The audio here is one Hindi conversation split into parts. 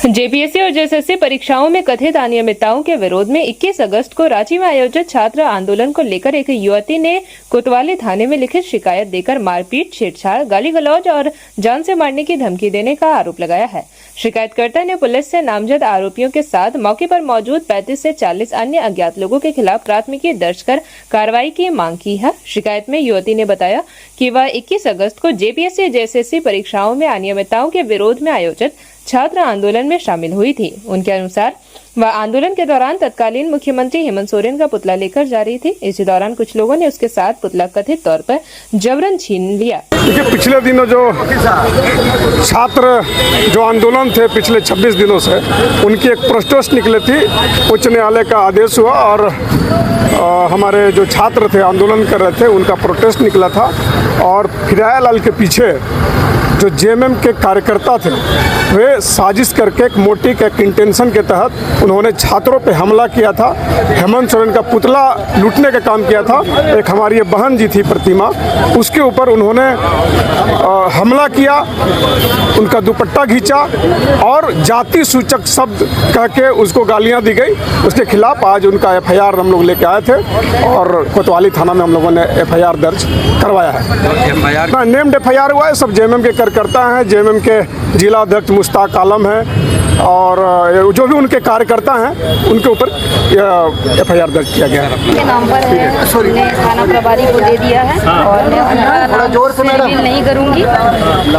जेपीएससी और जेएसएससी परीक्षाओं में कथित अनियमितताओं के विरोध में 21 अगस्त को रांची में आयोजित छात्र आंदोलन को लेकर एक युवती ने कोतवाली थाने में लिखित शिकायत देकर मारपीट, छेड़छाड़, गाली गलौज और जान से मारने की धमकी देने का आरोप लगाया है। शिकायतकर्ता ने पुलिस से नामजद आरोपियों के साथ मौके पर मौजूद 35 से 40 अन्य अज्ञात लोगों के खिलाफ प्राथमिकी दर्ज कर कार्रवाई की मांग की है। शिकायत में युवती ने बताया कि वह 21 अगस्त को जेपीएससी जेएसएससी परीक्षाओं में अनियमितताओं के विरोध में आयोजित छात्र आंदोलन में शामिल हुई थी। उनके अनुसार वह आंदोलन के दौरान तत्कालीन मुख्यमंत्री हेमंत सोरेन का पुतला लेकर जा रही थी। इसी दौरान कुछ लोगों ने उसके साथ पुतला कथित तौर पर जबरन छीन लिया। देखिए, पिछले दिनों जो छात्र जो आंदोलन थे पिछले 26 दिनों से, उनकी एक प्रोटेस्ट निकली थी। उच्च न्यायालय का आदेश हुआ और हमारे जो छात्र थे आंदोलन कर रहे थे उनका प्रोटेस्ट निकला था और फिरायालाल के पीछे जो जेएमएम के कार्यकर्ता थे वे साजिश करके एक मोटी के इंटेंशन के तहत उन्होंने छात्रों पे हमला किया था। हेमंत सोरेन का पुतला लूटने का काम किया था। एक हमारी ये बहन जी थी प्रतिमा, उसके ऊपर उन्होंने हमला किया, उनका दुपट्टा खींचा और जाति सूचक शब्द कह के उसको गालियां दी गई। उसके खिलाफ आज उनका एफआईआर हम लोग लेके आए थे और कोतवाली थाना में हम लोगों ने एफआईआर दर्ज करवाया है। नेम्ड एफआईआर हुआ है। सब जेएमएम के कार्यकर्ता हैं। जेएमएम के जिला अध्यक्ष मुश्ताक आलम है और जो भी उनके कार्यकर्ता हैं उनके ऊपर एफआईआर दर्ज किया गया है। के नाम पर है, हमने थाना प्रभारी को दे दिया है और मैं उनका नाम नहीं करूंगी।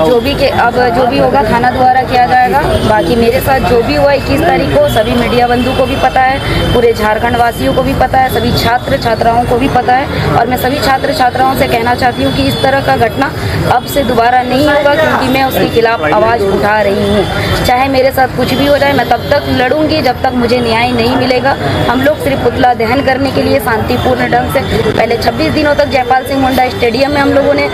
जो भी होगा थाना द्वारा किया जाएगा। बाकी मेरे साथ जो भी हुआ 21 तारीख को सभी मीडिया बंधु को भी पता है, पूरे झारखंड वासियों को भी पता है, सभी छात्र छात्राओं को भी पता है और मैं सभी छात्र छात्राओं से कहना चाहती हूँ कि इस तरह का घटना अब से दोबारा नहीं होगा, क्योंकि मैं उसके खिलाफ आवाज़ उठा रही हूँ। चाहे मेरे साथ कुछ भी हो जाए, मैं तब तक लड़ूंगी जब तक मुझे न्याय नहीं मिलेगा। हम लोग सिर्फ पुतला दहन करने के लिए शांतिपूर्ण ढंग से पहले 26 दिनों तक जयपाल सिंह मुंडा स्टेडियम में हम लोगों ने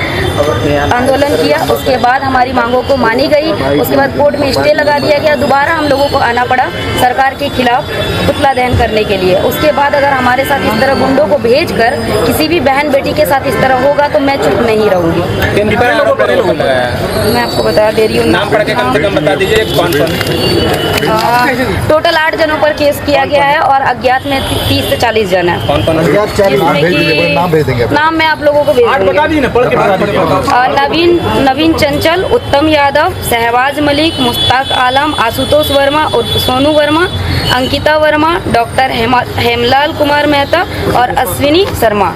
आंदोलन किया। उसके बाद हमारी मांगों को मानी गई। उसके बाद कोर्ट में स्टे लगा दिया गया। दोबारा हम लोगों को आना पड़ा सरकार के खिलाफ पुतला दहन करने के लिए। उसके बाद अगर हमारे साथ इस तरह गुंडों को भेज कर किसी भी बहन बेटी के साथ इस तरह होगा तो मैं चुप नहीं रहूंगी। मैं आपको बता दे रही हूँ, नाम पढ़ के कम से कम बता दीजिए कौन कौन। टोटल 8 जनों पर केस किया गया है और अज्ञात में 30 से 40 जन है। कौन कौन नाम मैं आप लोगों को भेज दूंगी। नवीन चंचल, उत्तम यादव, शहबाज मलिक, मुश्ताक आलम, आशुतोष वर्मा और सोनू वर्मा, अंकिता वर्मा, डॉक्टर हेमलाल कुमार मेहता और अश्विनी शर्मा।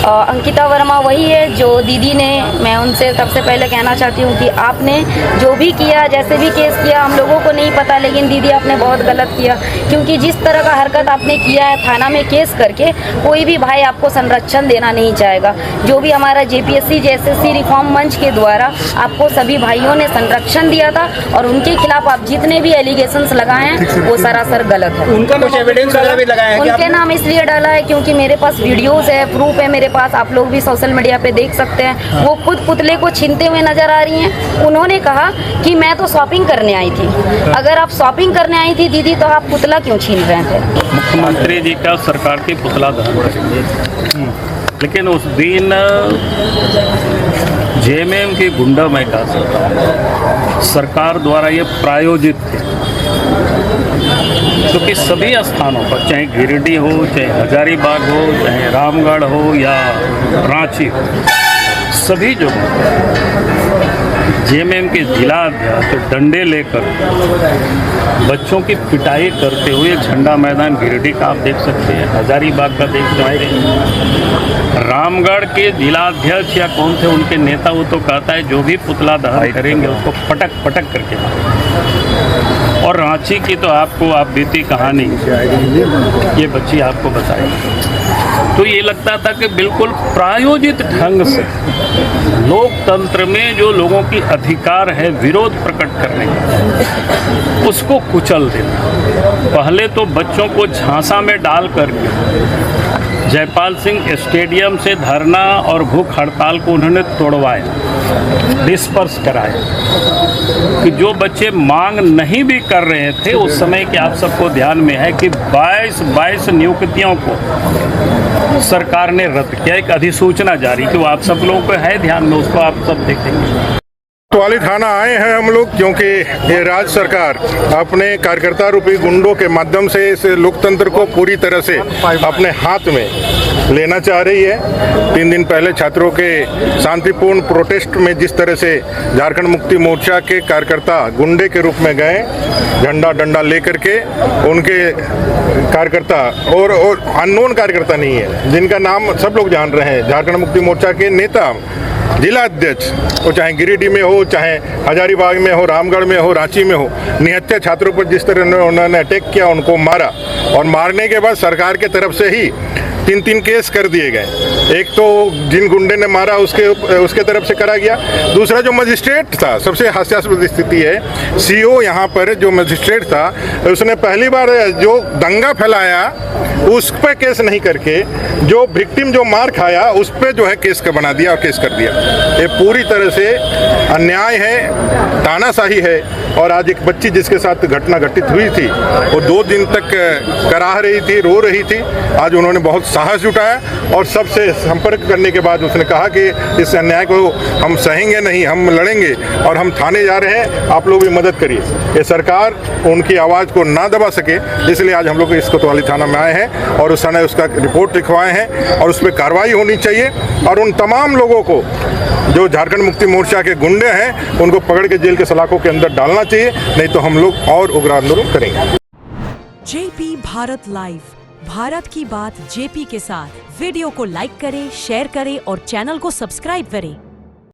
अंकिता वर्मा वही है जो दीदी ने, मैं उनसे सबसे पहले कहना चाहती हूँ कि आपने जो भी किया, जैसे भी केस किया, हम लोगों को नहीं पता, लेकिन दीदी आपने बहुत गलत किया, क्योंकि जिस तरह का हरकत आपने किया है थाना में केस करके, कोई भी भाई आपको संरक्षण देना नहीं चाहेगा। जो भी हमारा जेपीएससी जेएसएससी रिफॉर्म मंच के द्वारा आपको सभी भाइयों ने संरक्षण दिया था और उनके खिलाफ आप जितने भी एलिगेशंस लगाए हैं वो सरासर गलत है। उनका कुछ एविडेंस वगैरह भी लगाया है? उनके नाम इसलिए डाला है क्योंकि मेरे पास वीडियोस है, प्रूफ है मेरे पास, आप लोग भी सोशल मीडिया पे देख सकते हैं। वो खुद पुतले को छीनते हुए नजर आ रही हैं। उन्होंने कहा कि मैं तो शॉपिंग करने आई थी। अगर आप शॉपिंग करने आई थी दीदी तो आप पुतला क्यों छीन रहे थे? मुख्यमंत्री जी का सरकार की पुतला दहन, लेकिन उस दिन जेएमएम की गुंडा मैं कह सकता हूँ सरकार द्वारा ये प्रायोजित थे, क्योंकि सभी स्थानों पर, चाहे गिरिडीह हो, चाहे हजारीबाग हो, चाहे रामगढ़ हो या रांची हो, सभी जगहों जेएमएम के जिला अध्यक्ष डंडे लेकर बच्चों की पिटाई करते हुए, झंडा मैदान गिरिडीह का आप देख सकते हैं, हजारीबाग का देख सकते हैं, रामगढ़ के जिलाध्यक्ष या कौन थे उनके नेता, वो तो कहता है जो भी पुतला दहन करेंगे उसको पटक पटक करके मारेंगे। और रांची की तो आपको आप बीती कहानी ये बच्ची आपको बताएगी, तो ये लगता था कि बिल्कुल प्रायोजित ढंग से लोकतंत्र में जो लोगों की अधिकार है विरोध प्रकट करने का, उसको कुचल देना। पहले तो बच्चों को झांसा में डाल करके जयपाल सिंह स्टेडियम से धरना और भूख हड़ताल को उन्होंने तोड़वाया, डिस्पर्स कराया कि जो बच्चे मांग नहीं भी कर रहे थे उस समय के, आप सबको ध्यान में है कि 22 नियुक्तियों को सरकार ने रद्द किया। एक अधिसूचना जारी कि वो आप सब लोगों को है ध्यान में, उसको आप सब देखेंगे। तो कोतवाली थाना आए हैं हम लोग क्योंकि ये राज्य सरकार अपने कार्यकर्ता रूपी गुंडों के माध्यम से इस लोकतंत्र को पूरी तरह से अपने हाथ में लेना चाह रही है। 3 दिन पहले छात्रों के शांतिपूर्ण प्रोटेस्ट में जिस तरह से झारखंड मुक्ति मोर्चा के कार्यकर्ता गुंडे के रूप में गए, झंडा डंडा लेकर के, उनके कार्यकर्ता और अननोन कार्यकर्ता नहीं है, जिनका नाम सब लोग जान रहे हैं, झारखंड मुक्ति मोर्चा के नेता, जिला अध्यक्ष, वो चाहे गिरिडीह में हो, चाहे हजारीबाग में हो, रामगढ़ में हो, रांची में हो, निहत्थे छात्रों पर जिस तरह उन्होंने अटैक किया, उनको मारा और मारने के बाद सरकार के तरफ से ही 3 केस कर दिए गए। एक तो जिन गुंडे ने मारा उसके तरफ से करा गया, दूसरा जो मजिस्ट्रेट था, सबसे हास्यास्पद स्थिति है, सीओ यहाँ पर जो मजिस्ट्रेट था उसने पहली बार जो दंगा फैलाया उस पर केस नहीं करके जो विक्टिम जो मार खाया उस पर जो है केस का बना दिया और केस कर दिया। ये पूरी तरह से अन्याय है, तानाशाही है। और आज एक बच्ची जिसके साथ घटना घटित हुई थी वो 2 दिन तक कराह रही थी, रो रही थी, आज उन्होंने बहुत साहस जुटाया और सबसे संपर्क करने के बाद उसने कहा कि इस अन्याय को हम सहेंगे नहीं, हम लड़ेंगे और हम थाने जा रहे हैं, आप लोग भी मदद करिए। ये सरकार उनकी आवाज़ को ना दबा सके, इसलिए आज हम लोग इस कोतवाली थाना में आए हैं और उस थाने उसका रिपोर्ट लिखवाए हैं और उस पर कार्रवाई होनी चाहिए और उन तमाम लोगों को जो झारखंड मुक्ति मोर्चा के गुंडे हैं उनको पकड़ के जेल के सलाखों के अंदर डालना चाहिए, नहीं तो हम लोग और उग्र आंदोलन करेंगे। जेपी भारत लाइव, भारत की बात जेपी के साथ। वीडियो को लाइक करें, शेयर करें और चैनल को सब्सक्राइब करें।